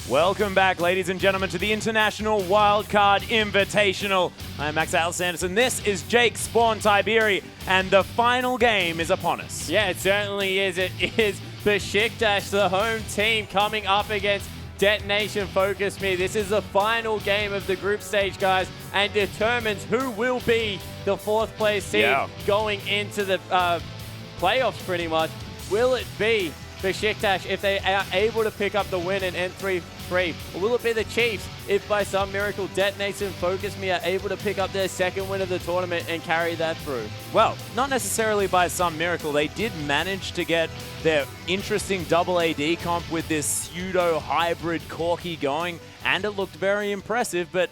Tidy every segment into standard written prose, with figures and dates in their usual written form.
Welcome back, ladies and gentlemen, to the International Wildcard Invitational. I'm Max Sanderson. This is Jake Spawn Tiberi, and the final game is upon us. Yeah, it certainly is. It is Besiktas, the home team, coming up against Detonation FocusMe. This is the final game of the group stage, guys, and determines who will be the fourth place team going into the playoffs, pretty much. Will it be Besiktas if they are able to pick up the win and end 3-3? Or will it be the Chiefs if by some miracle Detonation FocusMe are able to pick up their second win of the tournament and carry that through? Well, not necessarily by some miracle. They did manage to get their interesting double AD comp with this pseudo-hybrid Corky going, and it looked very impressive, but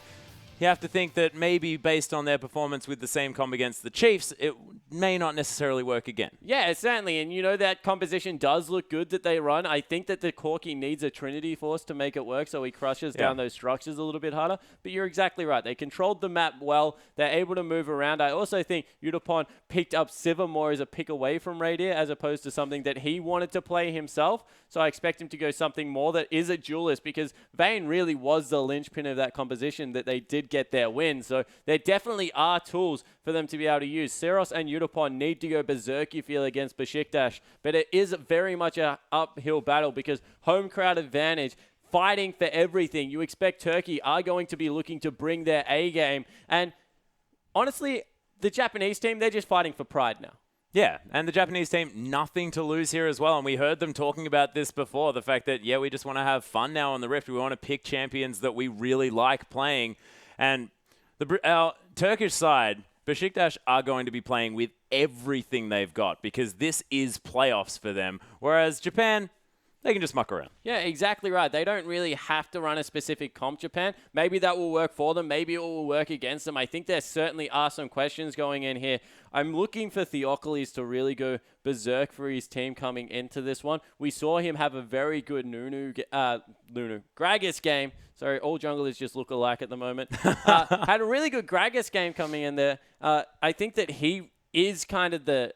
you have to think that maybe based on their performance with the same comp against the Chiefs, it may not necessarily work again. Yeah, certainly. And you know, that composition does look good that they run. I think that the Corky needs a Trinity Force to make it work, so he crushes down those structures a little bit harder. But you're exactly right. They controlled the map well. They're able to move around. I also think Udapon picked up Siva more as a pick away from Radier as opposed to something that he wanted to play himself. So I expect him to go something more that is a duelist, because Vayne really was the linchpin of that composition that they did get their win. So there definitely are tools for them to be able to use. Seros and Udapon need to go berserk, you feel, against Besiktas, but it is very much an uphill battle because home crowd advantage, fighting for everything. You expect Turkey are going to be looking to bring their A game, and honestly, the Japanese team, they're just fighting for pride now. Yeah, and the Japanese team, nothing to lose here as well. And we heard them talking about this before, the fact that, we just want to have fun now on the Rift. We want to pick champions that we really like playing. And our Turkish side, Besiktas, are going to be playing with everything they've got because this is playoffs for them. Whereas Japan, they can just muck around. Yeah, exactly right. They don't really have to run a specific comp, Japan. Maybe that will work for them. Maybe it will work against them. I think there certainly are some questions going in here. I'm looking for Theocles to really go berserk for his team coming into this one. We saw him have a very good Gragas game. Sorry, all junglers just look alike at the moment. Had a really good Gragas game coming in there. I think that he is kind of the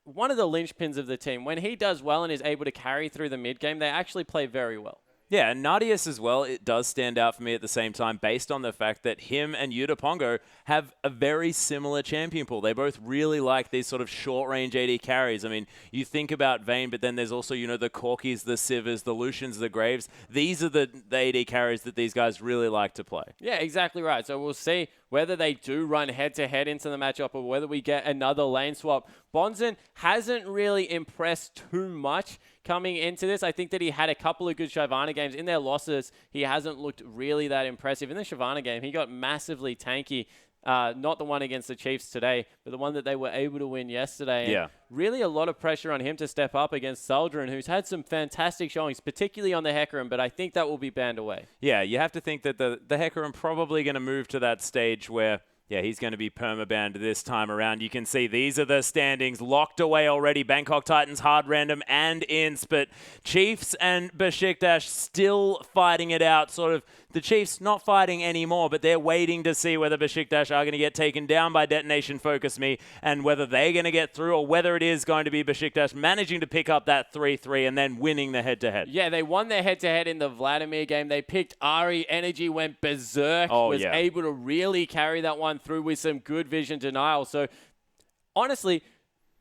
one of the linchpins of the team. When he does well and is able to carry through the mid game, they actually play very well. Yeah, and Nadius as well, it does stand out for me at the same time based on the fact that him and Yuda have a very similar champion pool. They both really like these sort of short-range AD carries. I mean, you think about Vayne, but then there's also, the Corkys, the Sivas, the Lucians, the Graves. These are the AD carries that these guys really like to play. Yeah, exactly right. So we'll see whether they do run head-to-head into the matchup or whether we get another lane swap. Bonzen hasn't really impressed too much coming into this. I think that he had a couple of good Shyvana games. In their losses, he hasn't looked really that impressive. In the Shyvana game, he got massively tanky. Not the one against the Chiefs today, but the one that they were able to win yesterday. Yeah. And really a lot of pressure on him to step up against Saldrin, who's had some fantastic showings, particularly on the Hecarim, but I think that will be banned away. Yeah, you have to think that the Hecarim probably going to move to that stage where he's going to be permabanned this time around. You can see these are the standings locked away already. Bangkok Titans, hard random, and Ints. But Chiefs and Besiktas still fighting it out. Sort of the Chiefs not fighting anymore, but they're waiting to see whether Besiktas are going to get taken down by Detonation FocusMe and whether they're going to get through or whether it is going to be Besiktas managing to pick up that 3-3 and then winning the head-to-head. Yeah, they won their head-to-head in the Vladimir game. They picked Ari. Energy went berserk. Was able to really carry that one through with some good vision denial. So honestly,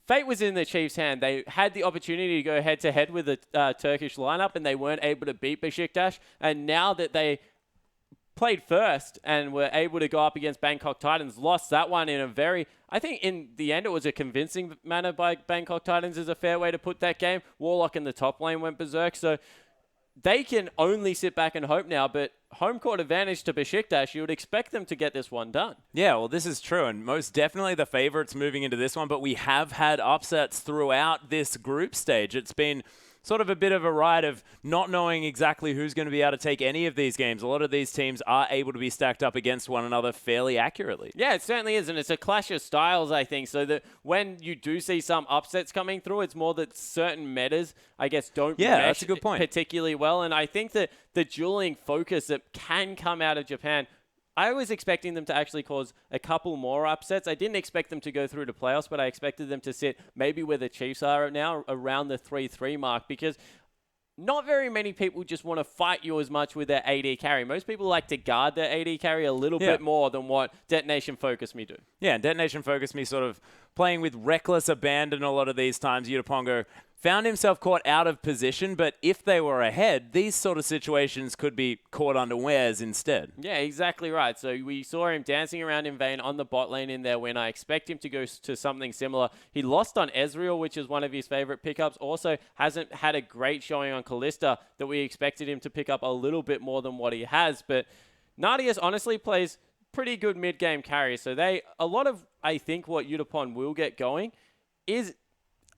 fate was in the Chiefs' hand. They had the opportunity to go head-to-head with the Turkish lineup, and they weren't able to beat Besiktas. And now that they played first and were able to go up against Bangkok Titans, lost that one in a very, I think in the end it was a convincing manner by Bangkok Titans is a fair way to put that game. Warlock in the top lane went berserk. So they can only sit back and hope now, but home court advantage to Besiktas, you would expect them to get this one done. Yeah, well, this is true, and most definitely the favorites moving into this one, but we have had upsets throughout this group stage. It's been sort of a bit of a ride of not knowing exactly who's going to be able to take any of these games. A lot of these teams are able to be stacked up against one another fairly accurately. Yeah, it certainly is, and it's a clash of styles, I think, so that when you do see some upsets coming through, it's more that certain metas, I guess, don't mesh that's a good point. Particularly well, and I think that the dueling focus that can come out of Japan, I was expecting them to actually cause a couple more upsets. I didn't expect them to go through to playoffs, but I expected them to sit maybe where the Chiefs are now, around the 3-3 mark, because not very many people just want to fight you as much with their AD carry. Most people like to guard their AD carry a little bit more than what Detonation FocusMe do. Yeah, and Detonation FocusMe sort of playing with reckless abandon a lot of these times. Yutapongo found himself caught out of position, but if they were ahead, these sort of situations could be caught unawares instead. Yeah, exactly right. So we saw him dancing around in vain on the bot lane in there when I expect him to go to something similar. He lost on Ezreal, which is one of his favorite pickups. Also hasn't had a great showing on Kalista that we expected him to pick up a little bit more than what he has. But Nardius honestly plays pretty good mid-game carry. So a lot of, I think, what Yutapon will get going is,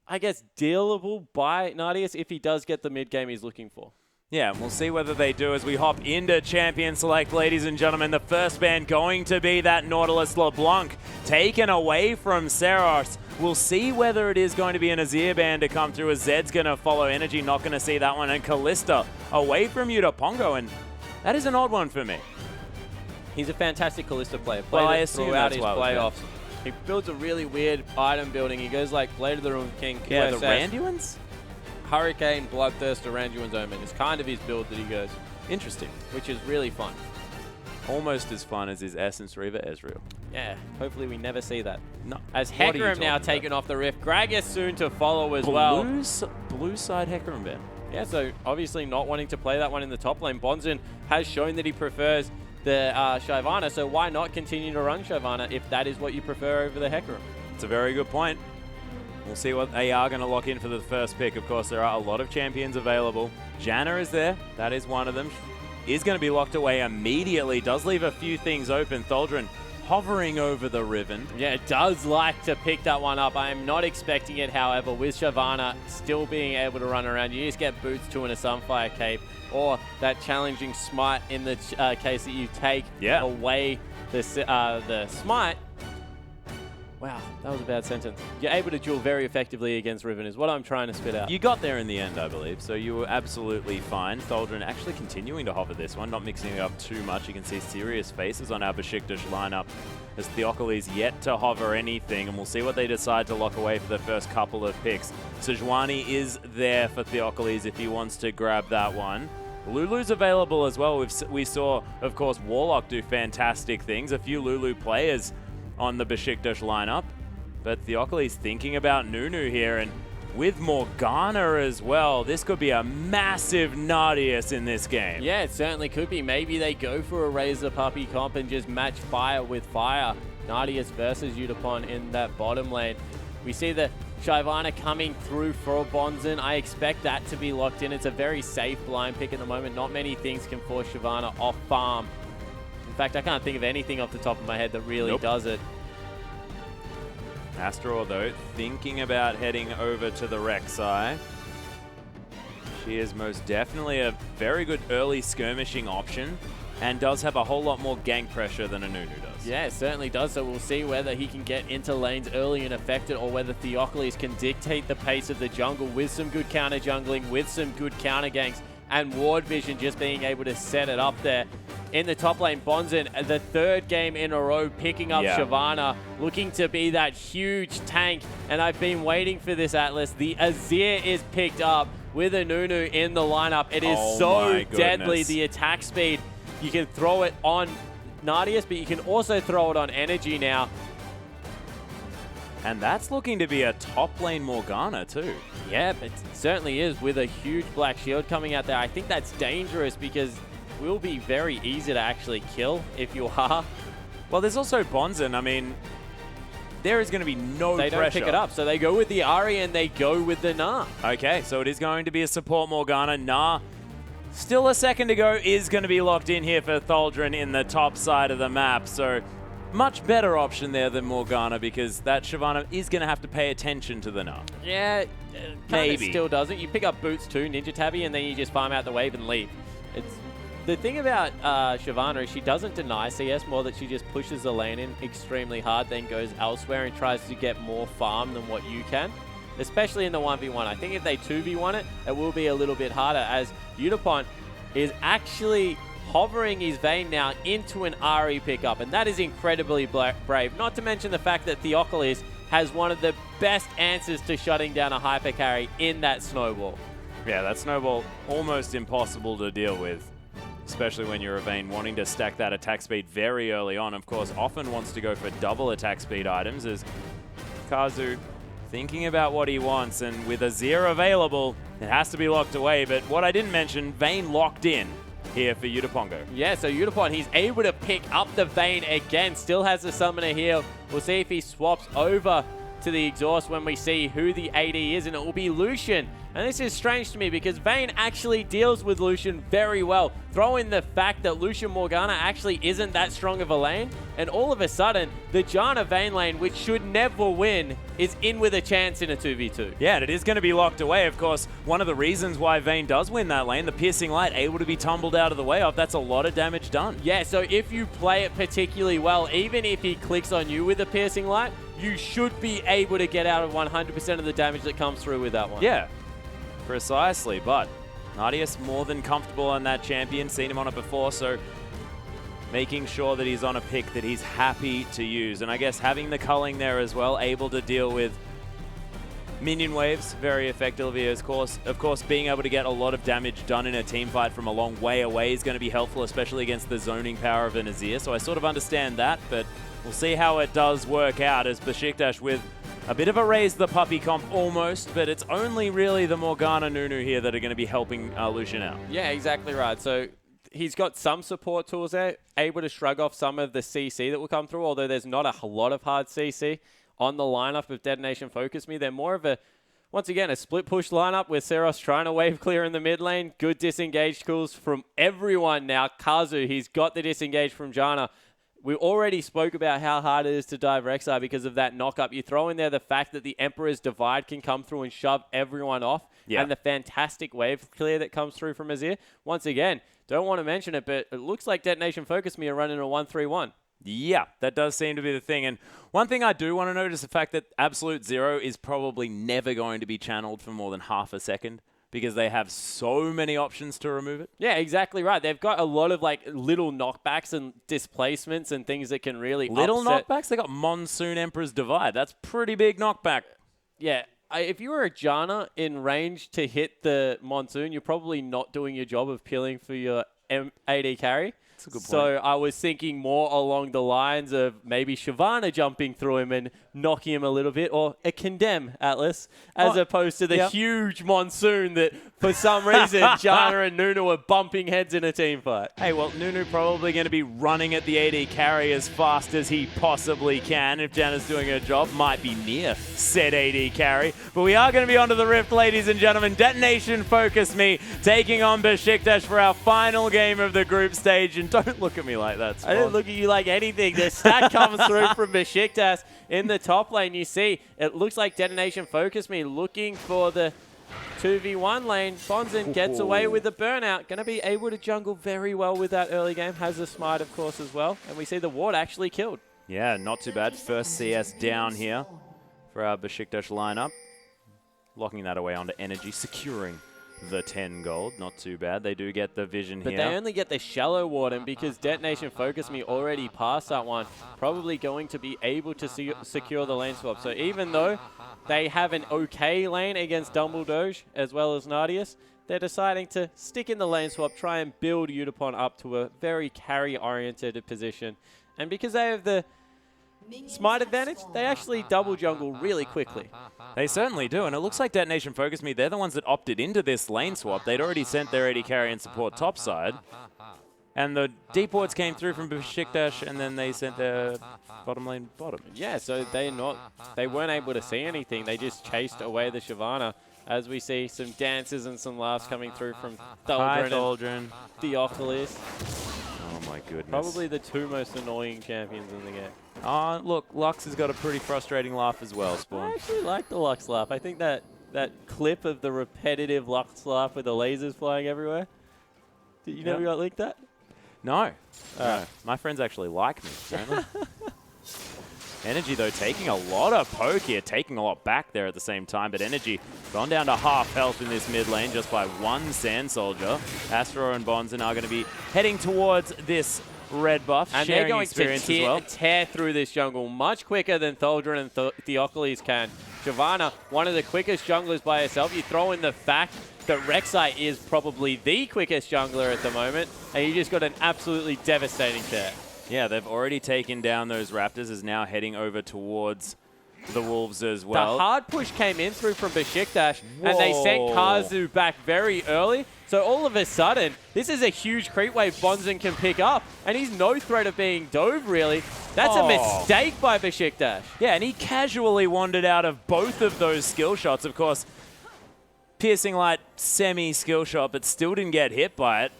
I guess, dealable by Nardius if he does get the mid-game he's looking for. Yeah, we'll see whether they do as we hop into Champion Select, ladies and gentlemen. The first ban going to be that Nautilus LeBlanc taken away from Seros. We'll see whether it is going to be an Azir ban to come through as Zed's going to follow Energy, not going to see that one. And Kalista away from Yutapongo, and that is an odd one for me. He's a fantastic Kalista player. I assume throughout that's his why playoffs. He builds a really weird item building. He goes like Blade of the Ruined King, Yeah, QSS, the Randuins? Hurricane, Bloodthirst, Randuin's Omen. It's kind of his build that he goes, Interesting. which is really fun. Almost as fun as his Essence Reaver Ezreal. Yeah, hopefully we never see that. No. As What are you Hecarim now talking taken off the Rift. Gragas soon to follow as well. Blue side Hecarim ban. Yeah, so obviously not wanting to play that one in the top lane. Bonzen has shown that he prefers the Shyvana, so why not continue to run Shyvana if that is what you prefer over the Hecarim? It's a very good point. We'll see what they are going to lock in for the first pick. Of course, there are a lot of champions available. Janna is there. That is one of them. Is going to be locked away immediately. Does leave a few things open. Tholdren hovering over the Riven. Yeah, it does like to pick that one up. I am not expecting it, however, with Shyvana still being able to run around. You just get boots 2 and a Sunfire Cape, or that challenging smite in the case that you take away the smite. Wow, that was a bad sentence. You're able to duel very effectively against Riven is what I'm trying to spit out. You got there in the end, I believe, so you were absolutely fine. Tholdren actually continuing to hover this one, not mixing it up too much. You can see serious faces on our Besiktas lineup as Theocles yet to hover anything, and we'll see what they decide to lock away for the first couple of picks. Sejuani is there for Theocles if he wants to grab that one. Lulu's available as well. We saw, of course, Warlock do fantastic things. A few Lulu players on the Besiktas lineup, but Theocles thinking about Nunu here, and with Morgana as well, this could be a massive Nardius in this game. Yeah, it certainly could be. Maybe they go for a Razor Puppy comp and just match fire with fire. Nardius versus Yutapon in that bottom lane. We see the Shyvana coming through for Bonzen. I expect that to be locked in. It's a very safe blind pick at the moment. Not many things can force Shyvana off farm. In fact, I can't think of anything off the top of my head that really does it. Astra, though, thinking about heading over to the Rek'Sai. She is most definitely a very good early skirmishing option and does have a whole lot more gank pressure than a Nunu does. Yeah, it certainly does. So we'll see whether he can get into lanes early and affect it, or whether Theocles can dictate the pace of the jungle with some good counter jungling, with some good counter ganks, and Ward Vision just being able to set it up there. In the top lane, Bonzen, the third game in a row, picking up Shyvana, looking to be that huge tank. And I've been waiting for this, Atlas. The Azir is picked up with a Nunu in the lineup. It is so deadly, the attack speed. You can throw it on Nardius, but you can also throw it on Energy now. And that's looking to be a top lane Morgana too. Yeah, it certainly is, with a huge black shield coming out there. I think that's dangerous because it will be very easy to actually kill if you are. Well, there's also Bonzen. I mean, there is going to be no pressure. They don't pick it up, so they go with the Ahri and they go with the Gnar. Okay, so it is going to be a support Morgana. Gnar, still a second to go, is going to be locked in here for Tholdren in the top side of the map. So much better option there than Morgana, because that Shyvana is going to have to pay attention to the Gnar. Yeah, maybe. Still doesn't. You pick up boots too, Ninja Tabby, and then you just farm out the wave and leave. It's the thing about Shyvana is she doesn't deny CS, more that she just pushes the lane in extremely hard, then goes elsewhere and tries to get more farm than what you can, especially in the 1v1. I think if they 2v1 it, it will be a little bit harder, as Yutapon is actually hovering his Vayne now into an Ahri pickup, and that is incredibly brave. Not to mention the fact that Theocles has one of the best answers to shutting down a hyper carry in that snowball. Yeah, that snowball almost impossible to deal with, especially when you're a Vayne wanting to stack that attack speed very early on. Of course, often wants to go for double attack speed items as Kazu thinking about what he wants, and with Azir available, it has to be locked away. But what I didn't mention, Vayne locked in here for Yudapongo. Yeah, so Yudapon, he's able to pick up the Vayne again. Still has the summoner here. We'll see if he swaps over to the exhaust when we see who the AD is, and it will be Lucian. And this is strange to me because Vayne actually deals with Lucian very well. Throw in the fact that Lucian Morgana actually isn't that strong of a lane, and all of a sudden, the Janna Vayne lane, which should never win, is in with a chance in a 2v2. Yeah, and it is going to be locked away. Of course, one of the reasons why Vayne does win that lane, the Piercing Light, able to be tumbled out of the way of, that's a lot of damage done. Yeah, so if you play it particularly well, even if he clicks on you with a Piercing Light, you should be able to get out of 100% of the damage that comes through with that one. Yeah, precisely. But Nardius more than comfortable on that champion. Seen him on it before, so making sure that he's on a pick that he's happy to use. And I guess having the culling there as well, able to deal with minion waves very effectively. Of course, being able to get a lot of damage done in a team fight from a long way away is going to be helpful, especially against the zoning power of an Azir. So I sort of understand that, but we'll see how it does work out as Besiktas with a bit of a raise the puppy comp almost, but it's only really the Morgana Nunu here that are going to be helping Lucian out. Yeah, exactly right. So he's got some support tools there, able to shrug off some of the CC that will come through, although there's not a lot of hard CC on the lineup of Detonation FocusMe. They're more of a, once again, a split push lineup with Seros trying to wave clear in the mid lane. Good disengaged calls from everyone now. Kazu, he's got the disengage from Janna. We already spoke about how hard it is to dive Rek'Sai because of that knock-up. You throw in there the fact that the Emperor's Divide can come through and shove everyone off, and the fantastic wave clear that comes through from Azir. Once again, don't want to mention it, but it looks like Detonation FocusMe are running a 1-3-1. Yeah, that does seem to be the thing. And one thing I do want to note is the fact that Absolute Zero is probably never going to be channeled for more than half a second, because they have so many options to remove it. Yeah, exactly right. They've got a lot of like little knockbacks and displacements and things that can really knockbacks? They got Monsoon Emperor's Divide. That's pretty big knockback. Yeah. If you were a Janna in range to hit the Monsoon, you're probably not doing your job of peeling for your AD carry. That's a good point. So I was thinking more along the lines of maybe Shyvana jumping through him and knocking him a little bit, or a Condemn Atlas, as opposed to the huge Monsoon that, for some reason, Janna and Nunu are bumping heads in a team fight. Hey, well, Nunu probably going to be running at the AD carry as fast as he possibly can. If Janna's doing her job, might be near said AD carry. But we are going to be onto the Rift, ladies and gentlemen. Detonation FocusMe taking on Besiktas for our final game of the group stage. And don't look at me like that, Spawn. I didn't look at you like anything. The stack comes through from Besiktas in the top lane. You see, it looks like Detonation FocusMe looking for the 2v1 lane. Bonzen gets away with the burnout. Going to be able to jungle very well with that early game. Has the smite, of course, as well. And we see the ward actually killed. Yeah, not too bad. First CS down here for our Besiktas lineup. Locking that away onto Energy, securing the 10 gold. Not too bad. They do get the vision but here. But they only get the shallow ward, and because Detonation FocusMe already passed that one, probably going to be able to secure the lane swap. So even though they have an okay lane against Dumbledore as well as Nardius, they're deciding to stick in the lane swap, try and build Yudapon up to a very carry-oriented position. And because they have the smite advantage, they actually double jungle really quickly. They certainly do, and it looks like Detonation FocusMe, they're the ones that opted into this lane swap. They'd already sent their AD carry and support topside, and the deep wards came through from Besiktas, and then they sent their bottom lane bottom. Yeah, so they weren't able to see anything. They just chased away the Shyvana, as we see some dances and some laughs coming through from Thaldrun and Theophilus. Oh my goodness. Probably the two most annoying champions in the game. Look, Lux has got a pretty frustrating laugh as well, Spawn. I actually like the Lux laugh. I think that clip of the repetitive Lux laugh with the lasers flying everywhere. Did you never got linked that? No. No. My friends actually like me, don't they? Energy, though, taking a lot of poke here, taking a lot back there at the same time, but Energy gone down to half health in this mid lane just by one Sand Soldier. Astro and Bonzen are going to be heading towards this red buff, and they're going to tear through this jungle much quicker than Thaldrun and Theocles can. Shyvana, one of the quickest junglers by herself. You throw in the fact that Rek'Sai is probably the quickest jungler at the moment, and you just got an absolutely devastating pair. Yeah, they've already taken down those Raptors, is now heading over towards the Wolves as well. The hard push came in through from Besiktas, and they sent Kazu back very early. So all of a sudden, this is a huge creep wave Bonzen can pick up, and he's no threat of being dove, really. That's a mistake by Besiktas. Yeah, and he casually wandered out of both of those skill shots. Of course, Piercing Light semi-skill shot, but still didn't get hit by it.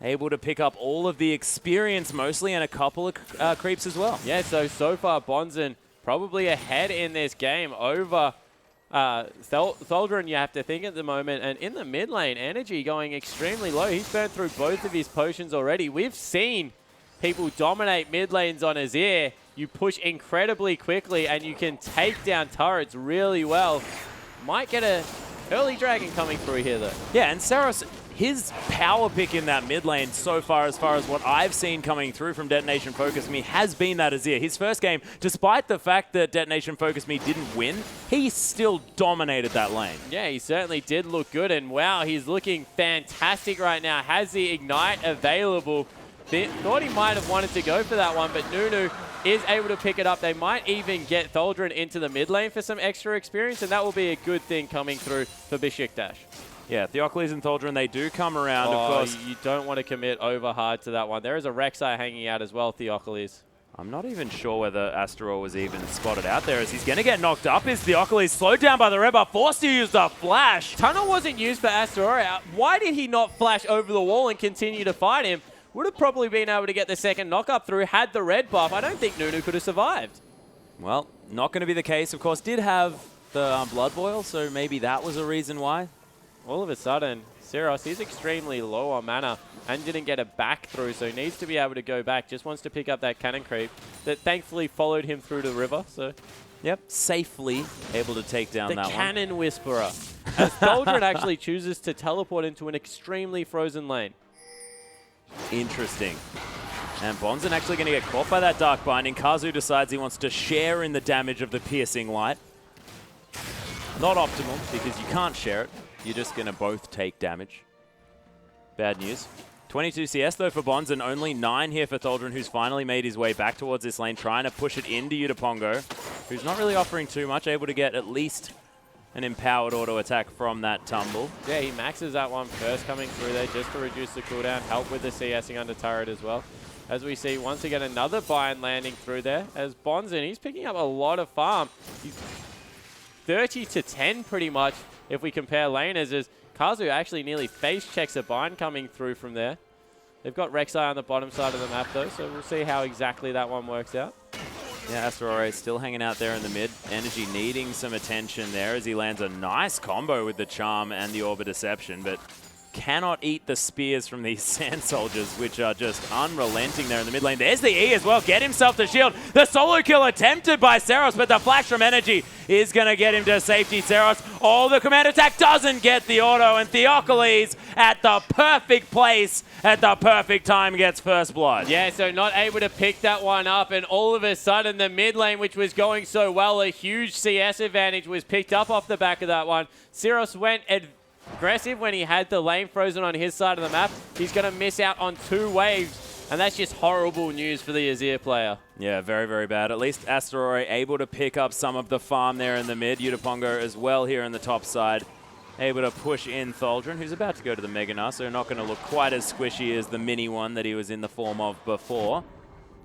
Able to pick up all of the experience mostly, and a couple of creeps as well. Yeah, so far Bonzen probably ahead in this game over Tholdren, you have to think at the moment. And in the mid lane, energy going extremely low. He's burned through both of his potions already. We've seen people dominate mid lanes on Azir. You push incredibly quickly, and you can take down turrets really well. Might get a early dragon coming through here, though. Yeah, and Saros, his power pick in that mid lane so far as what I've seen coming through from Detonation FocusMe has been that Azir. His first game, despite the fact that Detonation FocusMe didn't win, he still dominated that lane. Yeah, he certainly did look good, and wow, he's looking fantastic right now. Has the Ignite available. Thought he might have wanted to go for that one, but Nunu is able to pick it up. They might even get Tholdren into the mid lane for some extra experience, and that will be a good thing coming through for Besiktas. Yeah, Theocles and Tholdren, they do come around, of course. You don't want to commit over hard to that one. There is a Rek'Sai hanging out as well, Theocles. I'm not even sure whether Astaroth was even spotted out there, as he's going to get knocked up. Is Theocles slowed down by the red buff, forced to use the flash? Tunnel wasn't used for Astaroth. Why did he not flash over the wall and continue to fight him? Would have probably been able to get the second knock up through had the red buff. I don't think Nunu could have survived. Well, not going to be the case. Of course, did have the blood boil, so maybe that was a reason why. All of a sudden, Syros, he's extremely low on mana and didn't get a back through, so he needs to be able to go back. Just wants to pick up that cannon creep that thankfully followed him through the river. So, yep, safely able to take down that one. The Cannon Whisperer. As Tholdren actually chooses to teleport into an extremely frozen lane. Interesting. And Bonzen actually going to get caught by that Dark Binding. Kazu decides he wants to share in the damage of the Piercing Light. Not optimal, because you can't share it. You're just going to both take damage. Bad news. 22 CS though for Bonzen, only 9 here for Tholdren, who's finally made his way back towards this lane, trying to push it into Yutapongo, who's not really offering too much, able to get at least an empowered auto attack from that tumble. Yeah, he maxes that one first coming through there just to reduce the cooldown, help with the CSing under turret as well. As we see once again another bind landing through there, as Bonzen, he's picking up a lot of farm. He's 30 to 10 pretty much if we compare laners, as Kazu actually nearly face checks a bind coming through from there. They've got Rek'Sai on the bottom side of the map though, so we'll see how exactly that one works out. Yeah, Astaroth still hanging out there in the mid. Energy needing some attention there as he lands a nice combo with the Charm and the Orb of Deception, but cannot eat the spears from these Sand Soldiers, which are just unrelenting there in the mid lane. There's the E as well. Get himself the shield. The solo kill attempted by Saros, but the flash from Energy is going to get him to safety. Saros, the command attack doesn't get the auto, and Theocles at the perfect place at the perfect time gets first blood. Yeah, so not able to pick that one up, and all of a sudden the mid lane, which was going so well, a huge CS advantage was picked up off the back of that one. Saros went aggressive when he had the lane frozen on his side of the map. He's going to miss out on 2 waves, and that's just horrible news for the Azir player. Yeah, very, very bad. At least Astaroth able to pick up some of the farm there in the mid. Yutapongo as well here in the top side. Able to push in Tholdren, who's about to go to the Mega Gnar, so not going to look quite as squishy as the mini one that he was in the form of before.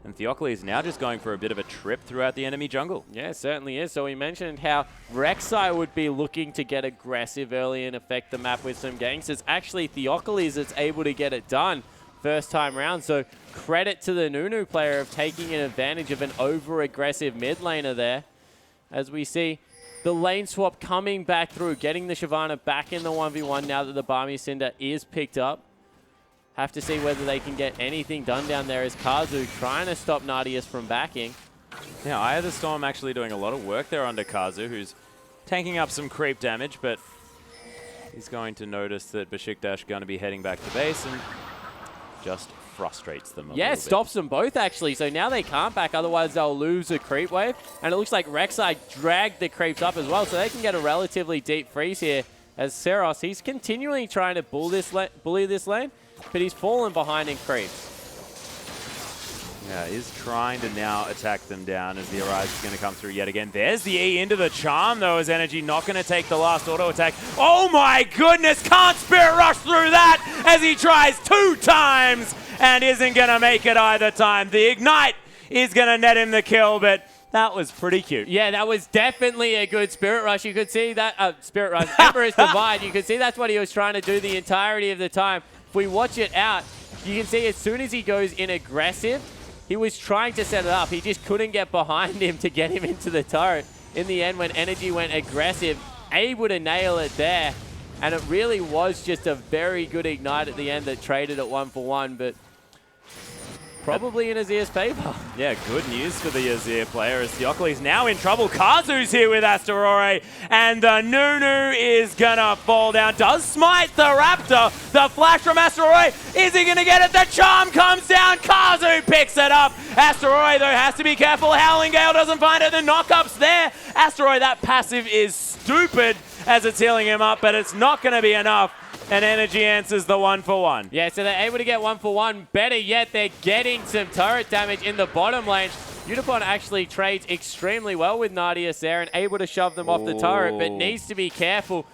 And Theocles now just going for a bit of a trip throughout the enemy jungle. Yeah, it certainly is. So we mentioned how Rek'Sai would be looking to get aggressive early and affect the map with some ganks. It's actually Theocles that's able to get it done first time round. So credit to the Nunu player of taking an advantage of an over-aggressive mid laner there. As we see the lane swap coming back through, getting the Shyvana back in the 1v1 now that the Barmy Cinder is picked up. Have to see whether they can get anything done down there as Kazu trying to stop Nadius from backing. Yeah, Eye of the Storm actually doing a lot of work there under Kazu, who's tanking up some creep damage, but he's going to notice that Besiktas going to be heading back to base and just frustrates them a Yeah, little it bit. stops them both, actually. So now they can't back, otherwise they'll lose a creep wave. And it looks like Rek'Sai dragged the creeps up as well, so they can get a relatively deep freeze here. As Seros, he's continually trying to bully this lane, but he's fallen behind in creeps. Yeah, is trying to now attack them down as the Arise is going to come through yet again. There's the E into the Charm, though, as Energy not going to take the last auto attack. Oh my goodness, can't Spirit Rush through that as he tries 2 times and isn't going to make it either time. The Ignite is going to net him the kill, but that was pretty cute. Yeah, that was definitely a good Spirit Rush. You could see that, Spirit Rush, Emperor's Divide, you could see that's what he was trying to do the entirety of the time. If we watch it out, you can see as soon as he goes in aggressive, he was trying to set it up. He just couldn't get behind him to get him into the turret. In the end, when Energy went aggressive, able to nail it there. And it really was just a very good Ignite at the end that traded at 1-for-1, but probably in Azir's favor. Yeah, good news for the Azir player as Theocles now in trouble. Kazu's here with Asteroid, and the Nunu is gonna fall down. Does smite the Raptor. The flash from Asteroid. Is he gonna get it? The Charm comes down. Kazu picks it up. Asteroid, though, has to be careful. Howling Gale doesn't find it. The knockup's there. Asteroid, that passive is stupid as it's healing him up, but it's not gonna be enough. And Energy answers the 1-for-1. Yeah, so they're able to get 1-for-1. Better yet, they're getting some turret damage in the bottom lane. Udapon actually trades extremely well with Nadius there and able to shove them off the turret, but needs to be careful.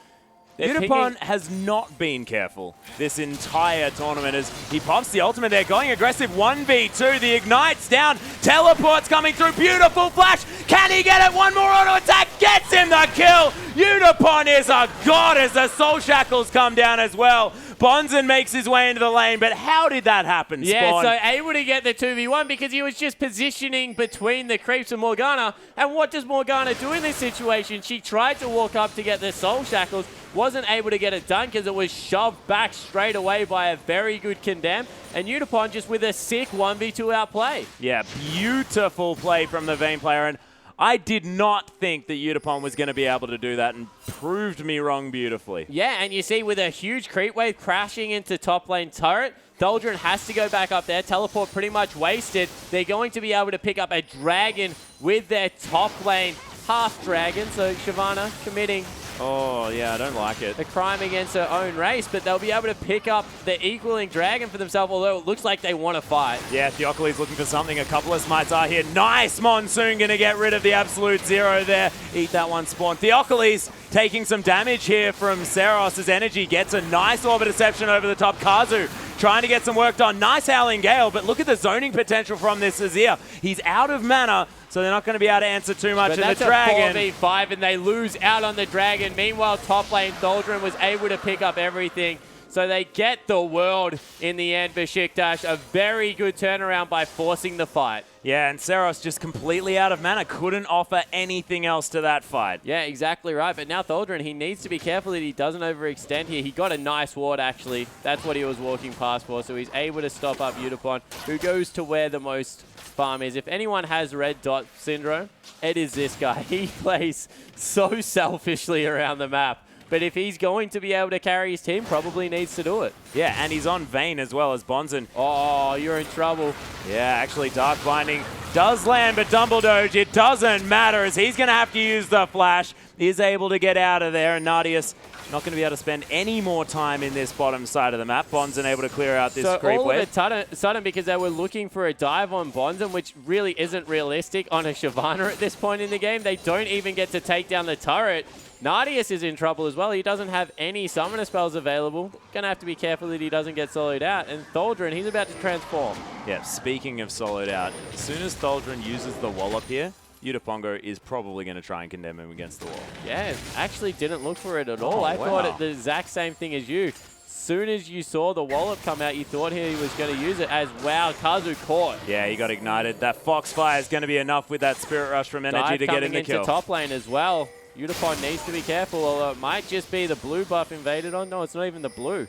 Udapon has not been careful this entire tournament as he pops the ultimate there, going aggressive 1v2. The Ignite's down, teleport's coming through, beautiful flash. Can he get it? One more auto attack, gets him the kill. Udapon is a god as the Soul Shackles come down as well. Bonzen makes his way into the lane, but how did that happen, Spawn? Yeah, so able to get the 2v1 because he was just positioning between the creeps and Morgana. And what does Morgana do in this situation? She tried to walk up to get the Soul Shackles, wasn't able to get it done because it was shoved back straight away by a very good Condemn. And Udapon just with a sick 1v2 outplay. Yeah, beautiful play from the Vayne player. And I did not think that Udapon was going to be able to do that and proved me wrong beautifully. Yeah, and you see with a huge creep wave crashing into top lane turret, Doldrin has to go back up there. Teleport pretty much wasted. They're going to be able to pick up a dragon with their top lane half dragon. So Shyvana committing Oh, yeah, I don't like it. a crime against her own race, but they'll be able to pick up the equaling dragon for themselves, although it looks like they want to fight. Yeah, Theocles looking for something. A couple of smites are here. Nice Monsoon going to get rid of the absolute zero there. Eat that one, Spawn. Theocles taking some damage here from Seros as Energy gets a nice Orbit Deception over the top. Kazu trying to get some work done. Nice Howling Gale, but look at the zoning potential from this Azir. He's out of mana, so they're not going to be able to answer too much. But And that's the Dragon. a 4v5, and they lose out on the Dragon. Meanwhile, top lane, Doldrin was able to pick up everything. So they get the world in the end, Besiktas. A very good turnaround by forcing the fight. Yeah, and Seros just completely out of mana. Couldn't offer anything else to that fight. Yeah, exactly right. But now Doldrin, he needs to be careful that he doesn't overextend here. He got a nice ward, actually. That's what he was walking past for. So he's able to stop up Udapon, who goes to where the most farm is. If anyone has red dot syndrome, it is this guy. He plays so selfishly around the map. But if he's going to be able to carry his team, probably needs to do it. Yeah, and he's on Vayne as well as Bonzen. Oh, you're in trouble. Yeah, actually Dark Binding does land, but Dumbledoge, it doesn't matter as he's going to have to use the flash. Is able to get out of there, and Nadius not going to be able to spend any more time in this bottom side of the map. Bonzen able to clear out this creep all wave. of a sudden, because they were looking for a dive on Bonzen, which really isn't realistic on a Shyvana at this point in the game. They don't even get to take down the turret. Nadius is in trouble as well. He doesn't have any summoner spells available. Gonna have to be careful that he doesn't get soloed out. And Doldrin, he's about to transform. Yeah, speaking of soloed out, as soon as Doldrin uses the wallop here, Udapongo is probably going to try and condemn him against the wall. Yeah, actually didn't look for it at all. I wow. thought it the exact same thing as you. Soon as you saw the wallop come out, you thought he was going to use it as, wow, Kazu caught. Yeah, he got ignited. That Foxfire is going to be enough with that Spirit Rush from Energy to get him the kill. Into top lane as well. Udapon needs to be careful, although it might just be the blue buff invaded on. No, it's not even the blue.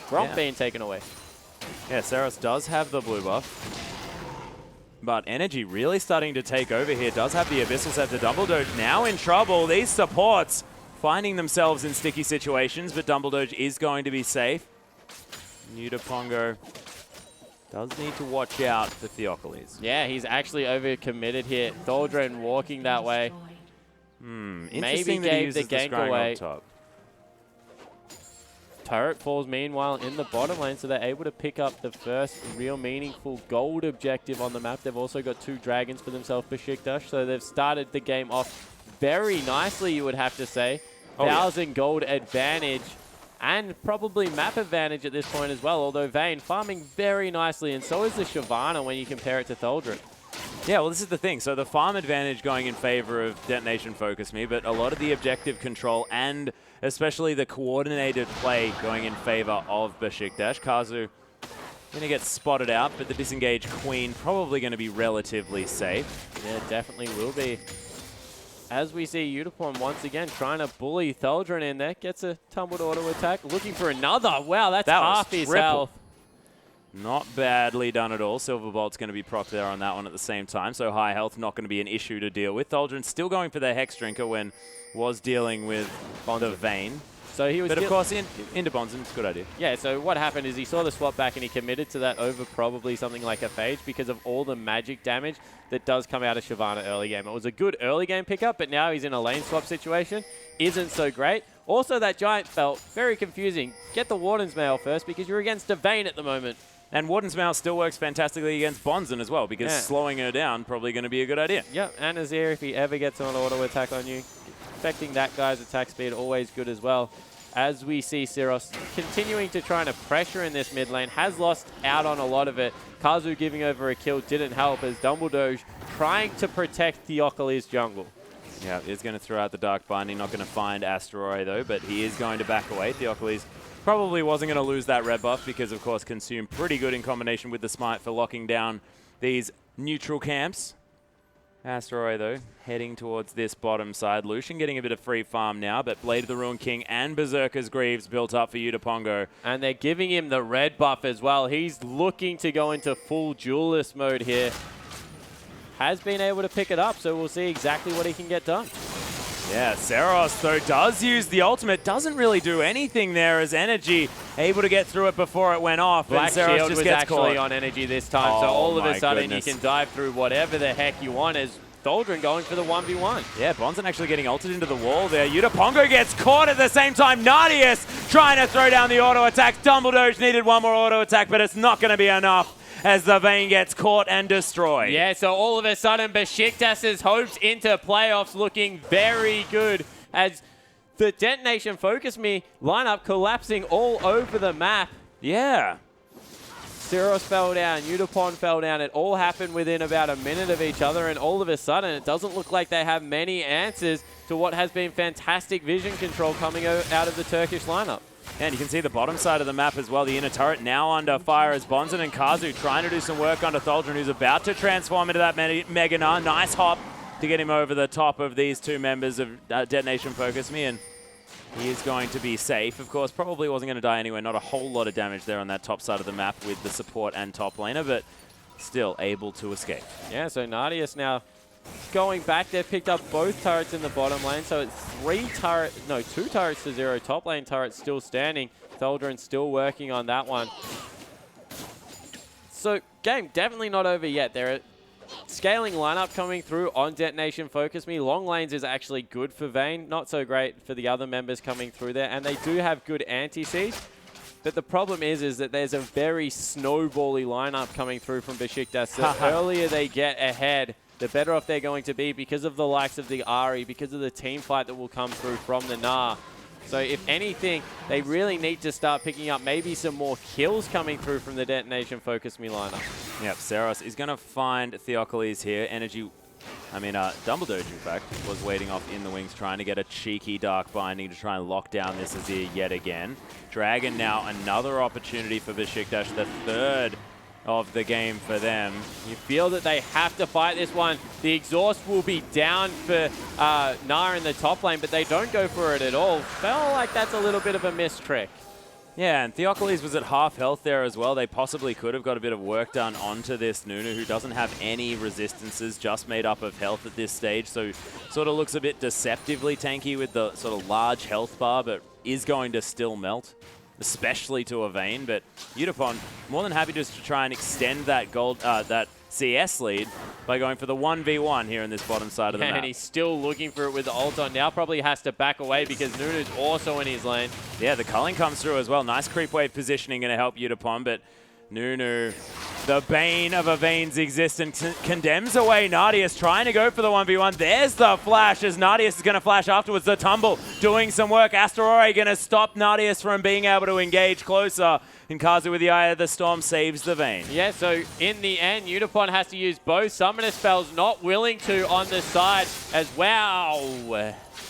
Gromp being taken away. Yeah, Seros does have the blue buff. But Energy really starting to take over here. Does have the Abyssal Scepter. Dumbledoge now in trouble. These supports finding themselves in sticky situations, but Dumbledoge is going to be safe. Udapongo Does need to watch out for Theocles. Yeah, he's actually overcommitted here. Thaldren walking that way. Interesting that he gave the uses the gank scrying away. up top. Turret falls meanwhile in the bottom lane, so they're able to pick up the first real meaningful gold objective on the map. They've also got 2 dragons for themselves, Besiktas, so they've started the game off very nicely, you would have to say. 1,000 gold advantage and probably map advantage at this point as well, although Vayne farming very nicely, and so is the Shyvana when you compare it to Thaldren. Yeah, well, this is the thing. So the farm advantage going in favor of Detonation FocusMe, but a lot of the objective control and especially the coordinated play going in favor of Besiktas. Kazu going to get spotted out, but the disengaged Queen probably going to be relatively safe. Yeah, definitely will be. As we see Unicorn once again trying to bully Thaldren in there. Gets a tumbled auto attack. Looking for another. Wow, that's half his health. Not badly done at all. Silverbolt's going to be proc there on that one at the same time. So high health, not going to be an issue to deal with. Thaldren still going for the Hex Drinker when was dealing with the Vayne. So he was, but of course, into Bonzen, it's a good idea. Yeah, so what happened is he saw the swap back and he committed to that over probably something like a Phage because of all the magic damage that does come out of Shyvana early game. It was a good early game pickup, but now he's in a lane swap situation. Isn't so great. Also, that Giant Felt, very confusing. Get the Warden's Mail first because you're against a Vayne at the moment. And Warden's Mail still works fantastically against Bonzen as well because slowing her down probably going to be a good idea. Yep, and Azir, if he ever gets an auto attack on you, affecting that guy's attack speed, always good as well. As we see Syros continuing to try to pressure in this mid lane, has lost out on a lot of it. Kazu giving over a kill didn't help as Dumbledore trying to protect Theocles' jungle. Yeah, is going to throw out the Dark Binding, not going to find Asteroid though, but he is going to back away. Theocles probably wasn't going to lose that red buff because, of course, Consume pretty good in combination with the Smite for locking down these neutral camps. Asteroid, though, heading towards this bottom side. Lucian getting a bit of free farm now, but Blade of the Ruined King and Berserker's Greaves built up for Yudapongo. And they're giving him the red buff as well. He's looking to go into full duelist mode here. Has been able to pick it up, so we'll see exactly what he can get done. Yeah, Seros, though, does use the ultimate. Doesn't really do anything there as Energy able to get through it before it went off. Black Shield just was gets actually caught on Energy this time, so all of a sudden you can dive through whatever the heck you want as Thaldren going for the 1v1. Yeah, Bonzen actually getting ulted into the wall there. Yudapongo gets caught at the same time. Nadius trying to throw down the auto attack. Dumbledore needed one more auto attack, but it's not going to be enough as the Vayne gets caught and destroyed. Yeah, so all of a sudden, Besiktas' hopes into playoffs looking very good as the Detonation FocusMe lineup collapsing all over the map. Yeah. Syros fell down, Udapon fell down. It all happened within about a minute of each other, and all of a sudden, it doesn't look like they have many answers to what has been fantastic vision control coming out of the Turkish lineup. And you can see the bottom side of the map as well. The inner turret now under fire as Bonzen and Kazu trying to do some work onto Thaldren, who's about to transform into that Mega Gnar. Nice hop to get him over the top of these two members of Detonation FocusMe, and he is going to be safe. Of course, probably wasn't going to die anyway. Not a whole lot of damage there on that top side of the map with the support and top laner, but still able to escape. Yeah, so Nadius now going back. They've picked up both turrets in the bottom lane, so it's 2 turrets to 0. Top lane turrets still standing. Thaldren still working on that one. So game definitely not over yet. There are scaling lineup coming through on Detonation FocusMe. Long lanes is actually good for Vayne, not so great for the other members coming through there, and they do have good anti-siege. But the problem is that there's a very snowbally lineup coming through from Besiktas. The earlier they get ahead, the better off they're going to be because of the likes of the Ahri, because of the team fight that will come through from the Gnar. So if anything, they really need to start picking up maybe some more kills coming through from the Detonation FocusMe lineup. Yep, Seros is going to find Theocles here. Dumbledore, in fact, was waiting off in the wings, trying to get a cheeky Dark Binding to try and lock down this Azir yet again. Dragon now, another opportunity for Besiktas, the third of the game for them. You feel that they have to fight this one. The exhaust will be down for Gnar in the top lane, but they don't go for it at all. Felt like that's a little bit of a missed trick. Yeah, and Theocles was at half health there as well. They possibly could have got a bit of work done onto this Nunu, who doesn't have any resistances, just made up of health at this stage. So sort of looks a bit deceptively tanky with the sort of large health bar, but is going to still melt. especially to a Vayne, but Udapon more than happy just to try and extend that that CS lead by going for the 1v1 here in this bottom side of the map. And he's still looking for it with the ult on. Now probably has to back away because Nunu's also in his lane. Yeah, the culling comes through as well. Nice creep wave positioning going to help Udapon, but Nunu, the bane of a Vayne's existence, condemns away Nadius, trying to go for the 1v1. There's the flash as Nadius is going to flash afterwards. The tumble doing some work. Asteroid going to stop Nadius from being able to engage closer. And Kazu with the Eye of the Storm saves the Vayne. Yeah, so in the end, Udapon has to use both summoner spells, not willing to on the side as wow.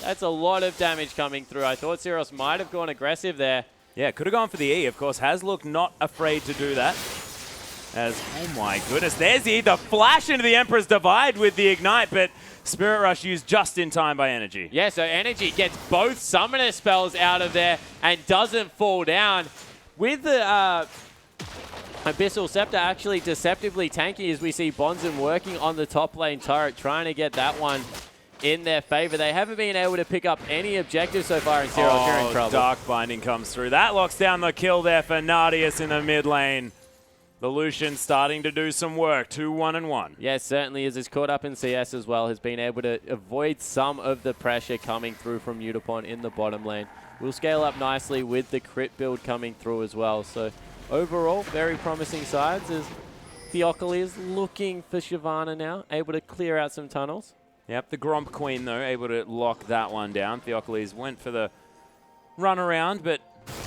That's a lot of damage coming through. I thought Syros might have gone aggressive there. Yeah, could have gone for the E, of course. Has looked not afraid to do that. As, oh my goodness, there's the flash into the Emperor's Divide with the Ignite, but Spirit Rush used just in time by Energy. Yeah, so Energy gets both summoner spells out of there and doesn't fall down. With the Abyssal Scepter actually deceptively tanky as we see Bonzen working on the top lane turret, trying to get that one in their favor. They haven't been able to pick up any objectives so far in Syros. You're in trouble. Dark Binding comes through. That locks down the kill there for Nadius in the mid lane. The Lucian starting to do some work. 2-1-1. Yes, certainly is. He's caught up in CS as well. Has been able to avoid some of the pressure coming through from Udapon in the bottom lane. Will scale up nicely with the crit build coming through as well. So overall, very promising sides as Theocoli is looking for Shyvana now, able to clear out some tunnels. Yep, the Gromp Queen, though, able to lock that one down. Theocles went for the run around, but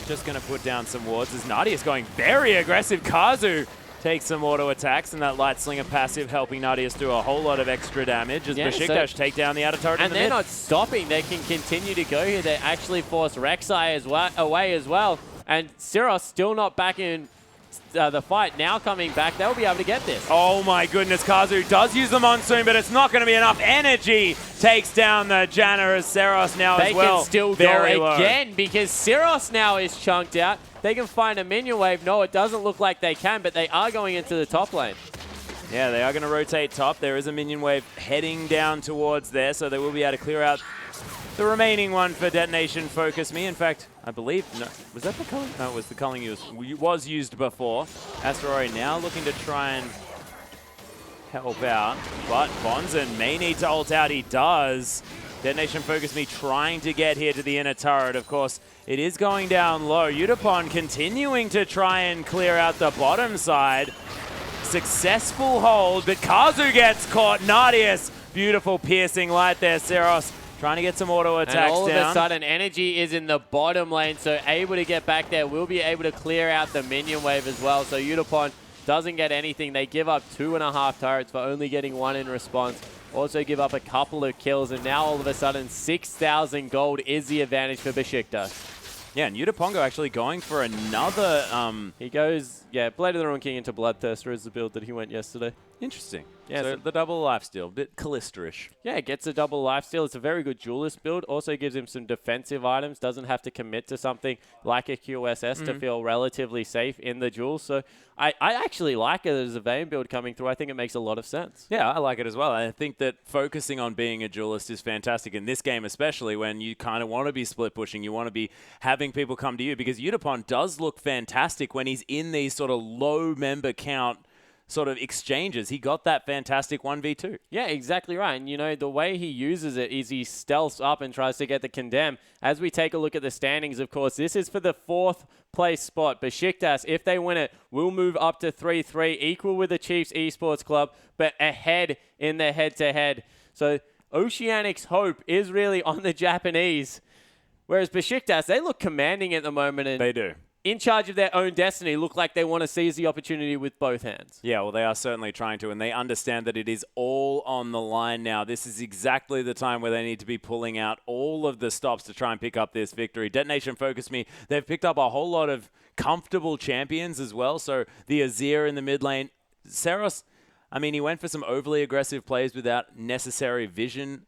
just going to put down some wards as Nadius going very aggressive. Kazu takes some auto attacks, and that Light Slinger passive helping Nadius do a whole lot of extra damage as Besiktas take down the outer turret. And they're not stopping. They can continue to go here. They actually force Rek'Sai away as well. And Syros still not back in the fight. Now coming back, they'll be able to get this. Oh my goodness, Kazu does use the Monsoon, but it's not going to be enough. Energy takes down the Janna as Syros now as well. They can still go again because Syros now is chunked out. They can find a minion wave. No, it doesn't look like they can, but they are going into the top lane. Yeah, they are going to rotate top. There is a minion wave heading down towards there, so they will be able to clear out the remaining one for Detonation FocusMe. In fact, I believe, no, was that the culling? No, it was the culling was used before. Asteroid now looking to try and help out, but Bonzen may need to ult out. He does. Detonation FocusMe trying to get here to the inner turret. Of course, it is going down low. Udapon continuing to try and clear out the bottom side. Successful hold, but Kazu gets caught. Nadius, beautiful piercing light there. Syros trying to get some auto attacks down. And all of a sudden, Energy is in the bottom lane, so able to get back there. Will be able to clear out the minion wave as well. So Udapon doesn't get anything. They give up 2.5 turrets for only getting 1 in response. Also give up a couple of kills, and now all of a sudden 6,000 gold is the advantage for Besiktas. Yeah, and Udapongo actually going for another... He goes, yeah, Blade of the Ruined King into Bloodthirster is the build that he went yesterday. Interesting. Yeah, so the double lifesteal, a bit Callister-ish. Yeah, it gets a double lifesteal. It's a very good duelist build. Also gives him some defensive items. Doesn't have to commit to something like a QSS to feel relatively safe in the duel. So I actually like it as a Vayne build coming through. I think it makes a lot of sense. Yeah, I like it as well. I think that focusing on being a duelist is fantastic in this game, especially when you kind of want to be split pushing. You want to be having people come to you, because Udapon does look fantastic when he's in these sort of low member count sort of exchanges. He got that fantastic 1v2. Yeah, exactly right. And, you know, the way he uses it is he stealths up and tries to get the condemn. As we take a look at the standings, of course, this is for the 4th place spot. Besiktas, if they win it, will move up to 3-3, equal with the Chiefs eSports Club, but ahead in the head-to-head. So Oceanic's hope is really on the Japanese, whereas Besiktas, they look commanding at the moment. And they do. In charge of their own destiny, look like they want to seize the opportunity with both hands. Yeah, well, they are certainly trying to, and they understand that it is all on the line now. This is exactly the time where they need to be pulling out all of the stops to try and pick up this victory. Detonation FocusMe, they've picked up a whole lot of comfortable champions as well. So the Azir in the mid lane. Syros, I mean, he went for some overly aggressive plays without necessary vision,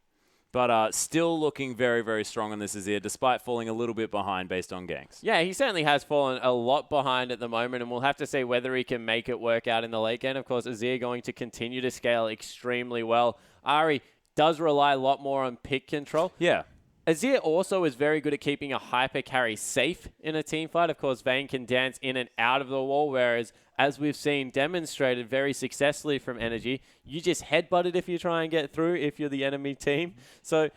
but still looking very, very strong on this Azir, despite falling a little bit behind based on ganks. Yeah, he certainly has fallen a lot behind at the moment, and we'll have to see whether he can make it work out in the late game. Of course, Azir going to continue to scale extremely well. Ari does rely a lot more on pick control. Yeah. Azir also is very good at keeping a hyper carry safe in a team fight. Of course, Vayne can dance in and out of the wall, whereas, as we've seen demonstrated very successfully from Energy, you just headbutt it if you try and get through if you're the enemy team. So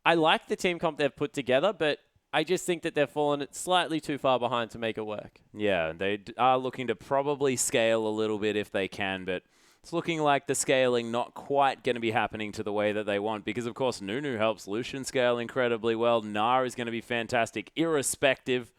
I like the team comp they've put together, but I just think that they've fallen slightly too far behind to make it work. Yeah, they are looking to probably scale a little bit if they can, but it's looking like the scaling not quite going to be happening to the way that they want because, of course, Nunu helps Lucian scale incredibly well. Gnar is going to be fantastic irrespective.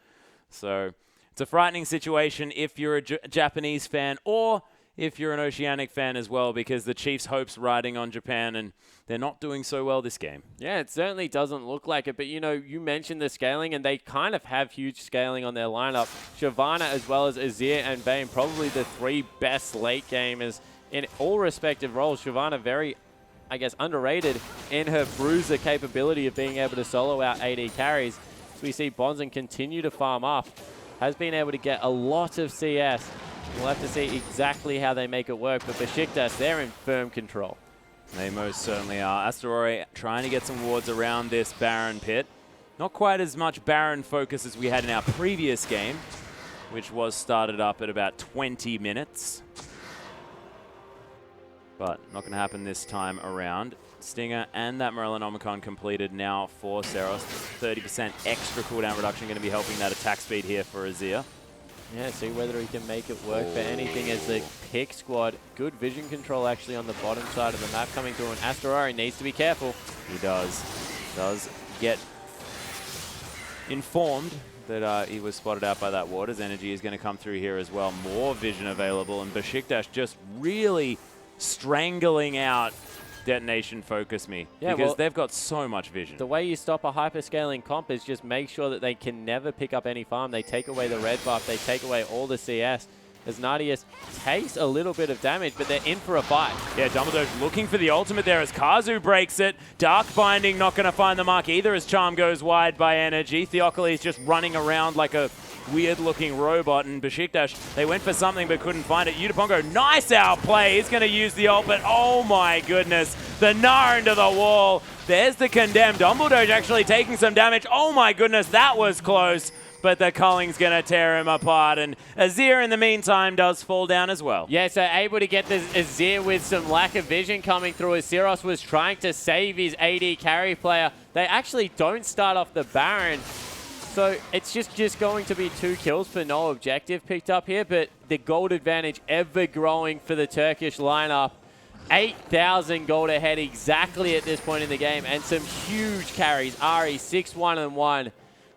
So it's a frightening situation if you're a Japanese fan or if you're an Oceanic fan as well because the Chiefs' hopes riding on Japan and they're not doing so well this game. Yeah, it certainly doesn't look like it. But, you know, you mentioned the scaling, and they kind of have huge scaling on their lineup. Shyvana as well as Azir and Vayne, probably the 3 best late gamers in all respective roles. Shyvana very, I guess, underrated in her bruiser capability of being able to solo out AD carries. So we see Bonzen continue to farm up. Has been able to get a lot of CS. We'll have to see exactly how they make it work. But Besiktas, they're in firm control. They most certainly are. Asteroid trying to get some wards around this Baron pit. Not quite as much Baron focus as we had in our previous game, which was started up at about 20 minutes. But not going to happen this time around. Stinger and that Morellonomicon completed now for Seros. 30% extra cooldown reduction going to be helping that attack speed here for Azir. Yeah, see whether he can make it work for anything as the pick squad. Good vision control actually on the bottom side of the map coming through, and Asterari needs to be careful. He does. Does get informed that he was spotted out by that Waters. Energy is going to come through here as well. More vision available, and Besiktas just really strangling out Detonation FocusMe because they've got so much vision. The way you stop a hyperscaling comp is just make sure that they can never pick up any farm. They take away the red buff. They take away all the CS. As Nadius takes a little bit of damage, but they're in for a fight. Yeah, Dumbledore's looking for the ultimate there as Kazu breaks it. Dark Binding not going to find the mark either as Charm goes wide by Energy. Theocles just running around like a weird-looking robot, and Besiktas, they went for something but couldn't find it. Udapongo, nice outplay. He's going to use the ult, but oh my goodness. The Gnar into the wall. There's the condemned. Dumbledore's actually taking some damage. Oh my goodness, that was close. But the Culling's going to tear him apart. And Azir, in the meantime, does fall down as well. Yeah, so able to get the Azir with some lack of vision coming through as Syros was trying to save his AD carry player. They actually don't start off the Baron. So it's just going to be 2 kills for no objective picked up here. But the gold advantage ever growing for the Turkish lineup. 8,000 gold ahead exactly at this point in the game. And some huge carries. Ari, 6-1-1.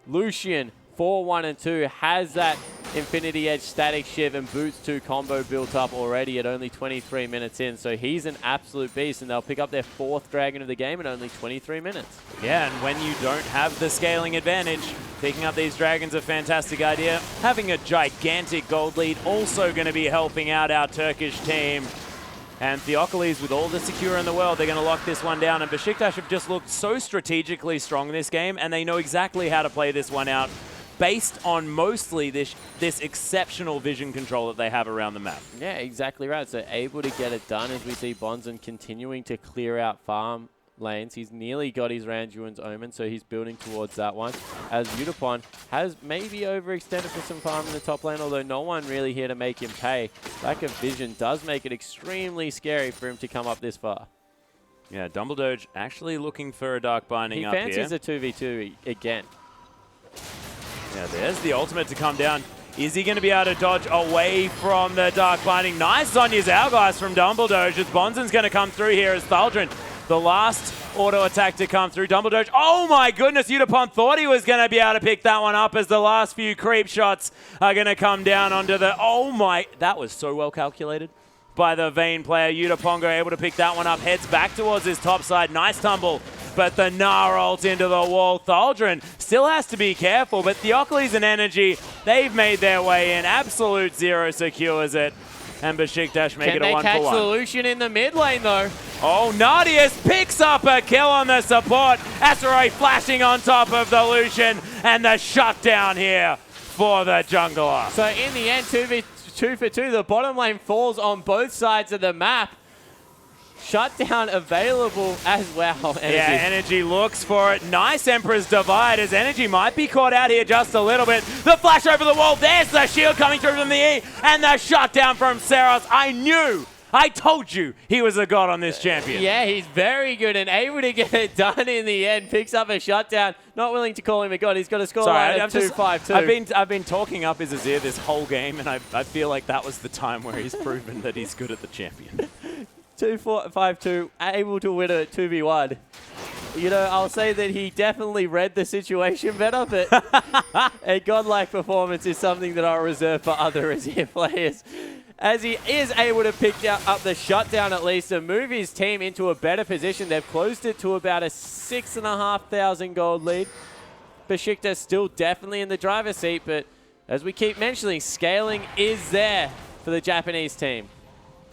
Lucian, 4-1-2, has that Infinity Edge Static Shiv and Boots 2 combo built up already at only 23 minutes in. So he's an absolute beast, and they'll pick up their 4th Dragon of the game in only 23 minutes. Yeah, and when you don't have the scaling advantage, picking up these Dragons a fantastic idea. Having a gigantic gold lead also going to be helping out our Turkish team. And Theocles, with all the secure in the world, they're going to lock this one down. And Besiktas have just looked so strategically strong in this game, and they know exactly how to play this one out, based on mostly this exceptional vision control that they have around the map. Yeah, exactly right. So able to get it done as we see Bonzen continuing to clear out farm lanes. He's nearly got his Randuin's Omen, so he's building towards that one. As Udapon has maybe overextended for some farm in the top lane, although no one really here to make him pay. Lack of vision does make it extremely scary for him to come up this far. Yeah, Dumbledore actually looking for a Dark Binding up here. He fancies a 2v2 again. Yeah, there's the ultimate to come down. Is he going to be able to dodge away from the Dark Binding? Nice Zonya's Hourglass from Dumbledore. As Bonzen's going to come through here as Thaldrin, the last auto attack to come through. Dumbledore, oh my goodness, Udapon thought he was going to be able to pick that one up as the last few creep shots are going to come down onto the, oh my, that was so well calculated by the Vayne player. Udapongo able to pick that one up, heads back towards his top side. Nice tumble, but the Gnar ult into the wall. Thaldrin still has to be careful, but Theocles and Energy, they've made their way in. Absolute Zero secures it, and Besiktas make it a 1-for-1. Can they catch the Lucian in the mid lane, though? Oh, Nadius picks up a kill on the support. Asteroid flashing on top of the Lucian, and the shutdown here for the jungler. So in the end, 2 for 2, the bottom lane falls on both sides of the map. Shutdown available as well. Energy. Yeah, Energy looks for it. Nice Emperor's Divide as Energy might be caught out here just a little bit. The flash over the wall. There's the shield coming through from the E. And the shutdown from Seros. I told you he was a god on this champion. Yeah, he's very good and able to get it done in the end. Picks up a shutdown. Not willing to call him a god. He's got a score line of 2-5-2. I've been talking up his Azir this whole game, and I feel like that was the time where he's proven that he's good at the champion. 2-4-5-2, able to win a 2v1. You know, I'll say that he definitely read the situation better, but a godlike performance is something that I'll reserve for other Azir players. As he is able to pick up the shutdown at least and move his team into a better position. They've closed it to about a 6,500 gold lead. Besiktas still definitely in the driver's seat, but as we keep mentioning, scaling is there for the Japanese team.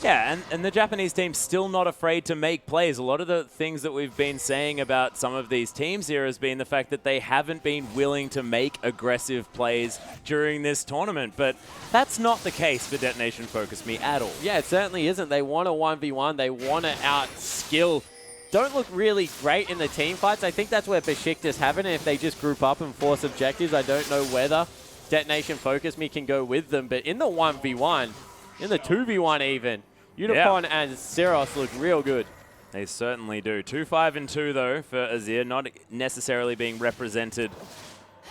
Yeah, and the Japanese team's still not afraid to make plays. A lot of the things that we've been saying about some of these teams here has been the fact that they haven't been willing to make aggressive plays during this tournament. But that's not the case for Detonation FocusMe at all. Yeah, it certainly isn't. They want a 1v1. They want to out-skill. Don't look really great in the team fights. I think that's where Besiktas have it. And if they just group up and force objectives, I don't know whether Detonation FocusMe can go with them. But in the 1v1, in the 2v1 even, Unipon and Seros look real good. They certainly do. 2-5-2 though for Azir, not necessarily being represented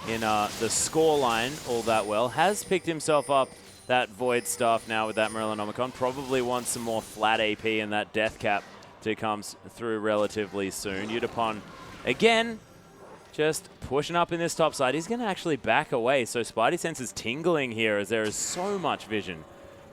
in the scoreline all that well. Has picked himself up that Void Staff now with that Morellonomicon. Probably wants some more flat AP and that Death Cap to come through relatively soon. Unipon, again, just pushing up in this top side. He's going to actually back away, so Spidey Sense is tingling here as there is so much vision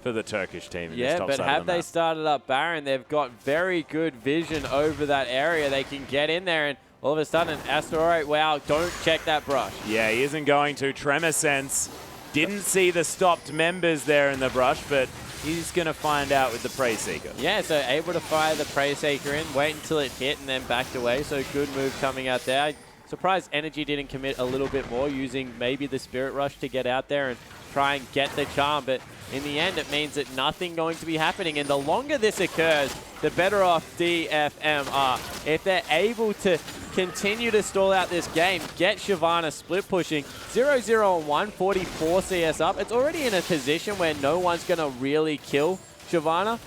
for the Turkish team in this top side. Yeah, but have they started up Baron, they've got very good vision over that area. They can get in there and all of a sudden, Asteroid, wow, don't check that brush. Yeah, he isn't going to. Tremor Sense didn't see the stopped members there in the brush, but he's going to find out with the Prey Seeker. Yeah, so able to fire the Prey Seeker in, wait until it hit and then backed away. So good move coming out there. I'm surprised Energy didn't commit a little bit more, using maybe the Spirit Rush to get out there and try and get the charm, but in the end it means that nothing going to be happening, and the longer this occurs, the better off DFM are. If they're able to continue to stall out this game, get Shyvana split pushing, 0-0 on 1, 44 CS up, it's already in a position where no one's going to really kill Shyvana,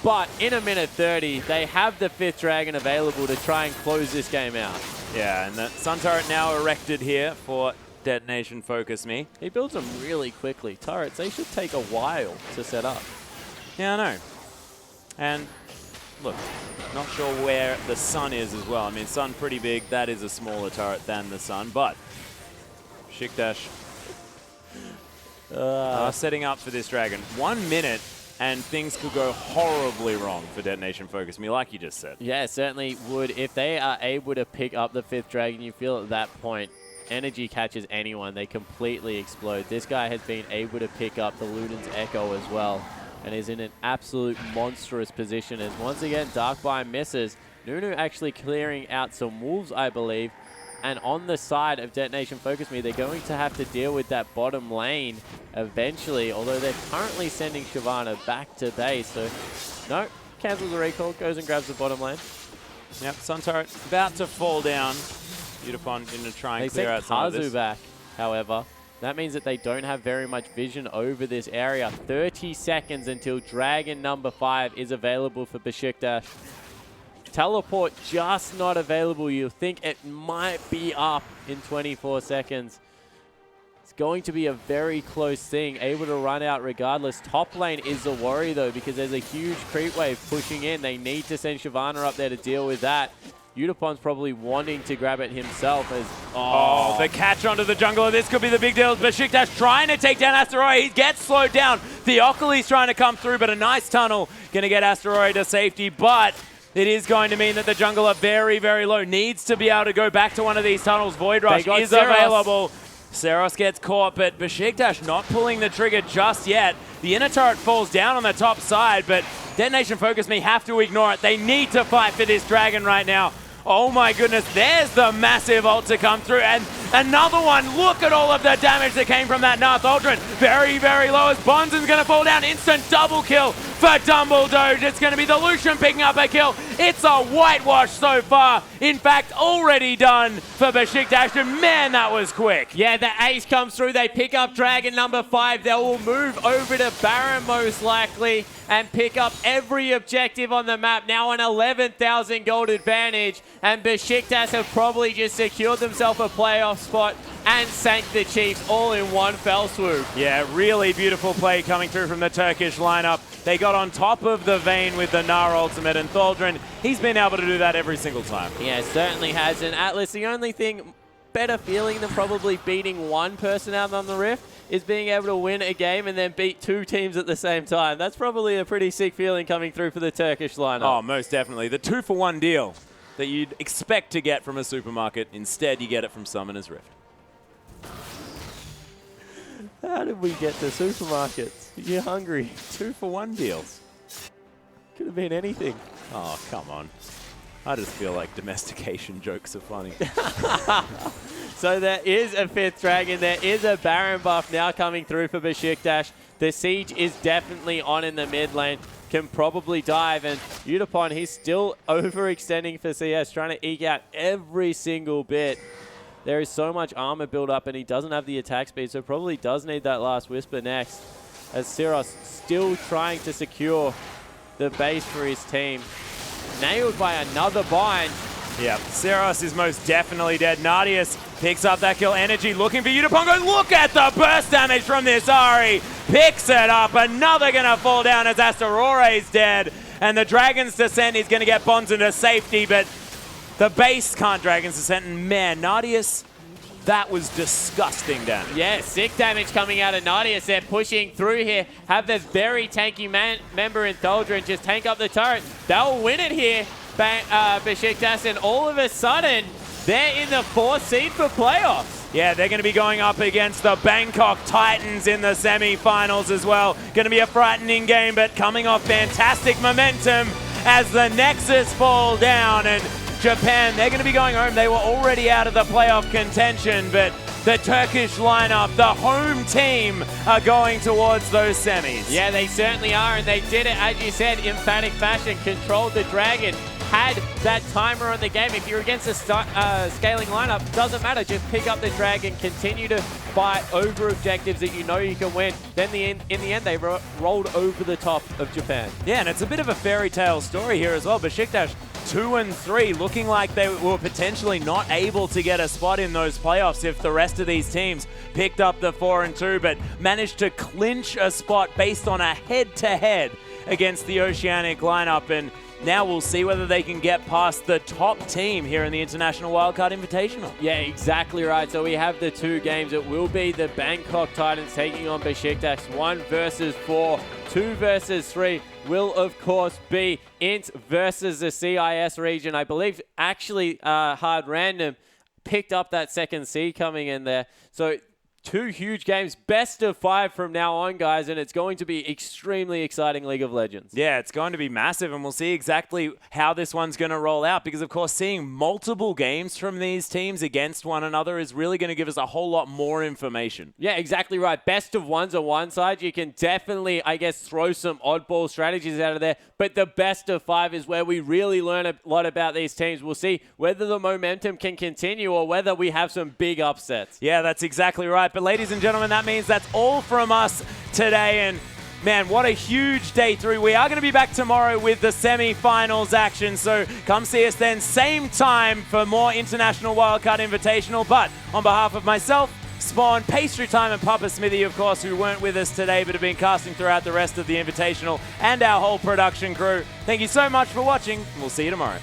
but in a minute 30, they have the 5th Dragon available to try and close this game out. Yeah, and the Sun Turret now erected here for Detonation FocusMe. He builds them really quickly. Turrets, they should take a while to set up. Yeah, I know. And look, not sure where the Sun is as well. I mean, Sun pretty big. That is a smaller turret than the Sun, but Besiktas setting up for this Dragon. 1 minute and things could go horribly wrong for Detonation FocusMe, like you just said. Yeah, certainly would. If they are able to pick up the 5th Dragon, you feel at that point, Energy catches anyone, they completely explode. This guy has been able to pick up the Luden's Echo as well, and is in an absolute monstrous position as once again Darkbind misses. Nunu actually clearing out some wolves, I believe, and on the side of Detonation FocusMe, they're going to have to deal with that bottom lane eventually, although they're currently sending Shyvana back to base, so no, cancels the recall, goes and grabs the bottom lane. Yep, Sun Turret about to fall down. Unipon going to try and clear out some of this. Kazu back, however. That means that they don't have very much vision over this area. 30 seconds until Dragon number 5 is available for Besiktas. Teleport just not available. You think it might be up in 24 seconds. It's going to be a very close thing. Able to run out regardless. Top lane is the worry though, because there's a huge creep wave pushing in. They need to send Shyvana up there to deal with that. Unipon's probably wanting to grab it himself as... Oh, the catch onto the jungler. This could be the big deal. Besiktas trying to take down Asteroid. He gets slowed down. Theocles trying to come through, but a nice tunnel. Going to get Asteroid to safety, but it is going to mean that the jungler very, very low. Needs to be able to go back to one of these tunnels. Void Rush is available. Seros gets caught, but Besiktas not pulling the trigger just yet. The inner turret falls down on the top side, but Detonation FocusMe have to ignore it. They need to fight for this Dragon right now. Oh my goodness, there's the massive ult to come through, and another one. Look at all of the damage that came from that Nath Ultron. Very, very low as Bonzen's going to fall down. Instant double kill for Dumbledore. It's going to be the Lucian picking up a kill. It's a whitewash so far. In fact, already done for Besiktas. And man, that was quick. Yeah, the ace comes through. They pick up Dragon number 5. They will move over to Baron most likely and pick up every objective on the map. Now an 11,000 gold advantage. And Besiktas have probably just secured themselves a playoff spot and sank the Chiefs all in one fell swoop. Yeah, really beautiful play coming through from the Turkish lineup. They got on top of the Vayne with the Gnar ultimate, and Thaldrin, he's been able to do that every single time. Yeah, certainly has. And Atlas, the only thing better feeling than probably beating one person out on the Rift is being able to win a game and then beat 2 teams at the same time. That's probably a pretty sick feeling coming through for the Turkish lineup. Oh, most definitely. The 2-for-1 deal that you'd expect to get from a supermarket. Instead, you get it from Summoner's Rift. How did we get to supermarkets? You're hungry. 2-for-1 deals. Could have been anything. Oh, come on. I just feel like domestication jokes are funny. So there is a 5th Dragon. There is a Baron buff now coming through for Besiktas. The siege is definitely on in the mid lane. Can probably dive. And Udapon, he's still overextending for CS, trying to eke out every single bit. There is so much armor build up, and he doesn't have the attack speed, so probably does need that last Whisper next. As Siros still trying to secure the base for his team. Nailed by another bind. Yeah, Siros is most definitely dead. Nadius picks up that kill. Energy looking for Udapon. Goes, look at the burst damage from this Ahri. Picks it up. Another going to fall down as Astarore's dead. And the Dragon's Descent is going to get Bonds into safety, but the base can't Dragon's Descent. And man, Nadius, that was disgusting damage. Yeah, sick damage coming out of Nadius. They're pushing through here. Have the very tanky member in Thaldrin just tank up the turret. They'll win it here, Besiktas, and all of a sudden, they're in the 4th seed for playoffs. Yeah, they're going to be going up against the Bangkok Titans in the semi-finals as well. Going to be a frightening game, but coming off fantastic momentum as the Nexus fall down. And Japan, they're going to be going home. They were already out of the playoff contention, but the Turkish lineup, the home team, are going towards those semis. Yeah, they certainly are, and they did it, as you said, emphatic fashion. Controlled the Dragon, had that timer on the game. If you're against a scaling lineup, doesn't matter. Just pick up the Dragon, continue to fight over objectives that you know you can win. Then in the end, they rolled over the top of Japan. Yeah, and it's a bit of a fairy tale story here as well. Besiktas 2-3, looking like they were potentially not able to get a spot in those playoffs if the rest of these teams picked up the 4-2, but managed to clinch a spot based on a head-to-head against the Oceanic lineup. And now we'll see whether they can get past the top team here in the International Wildcard Invitational. Yeah, exactly right. So we have the 2 games. It will be the Bangkok Titans taking on Besiktas. 1 versus 4, 2 versus 3 will, of course, be INT versus the CIS region. I believe, actually, Hard Random picked up that 2nd seed coming in there. So 2 huge games, best of 5 from now on, guys, and it's going to be extremely exciting League of Legends. Yeah, it's going to be massive, and we'll see exactly how this one's going to roll out, because, of course, seeing multiple games from these teams against one another is really going to give us a whole lot more information. Yeah, exactly right. Best of 1s on one side. You can definitely, I guess, throw some oddball strategies out of there, but the best of 5 is where we really learn a lot about these teams. We'll see whether the momentum can continue or whether we have some big upsets. Yeah, that's exactly right. But ladies and gentlemen, that means that's all from us today. And man, what a huge day 3. We are going to be back tomorrow with the semi-finals action. So come see us then, same time, for more International Wildcard Invitational. But on behalf of myself, Spawn, Pastry Time, and Papa Smithy, of course, who weren't with us today but have been casting throughout the rest of the Invitational, and our whole production crew, thank you so much for watching, and we'll see you tomorrow.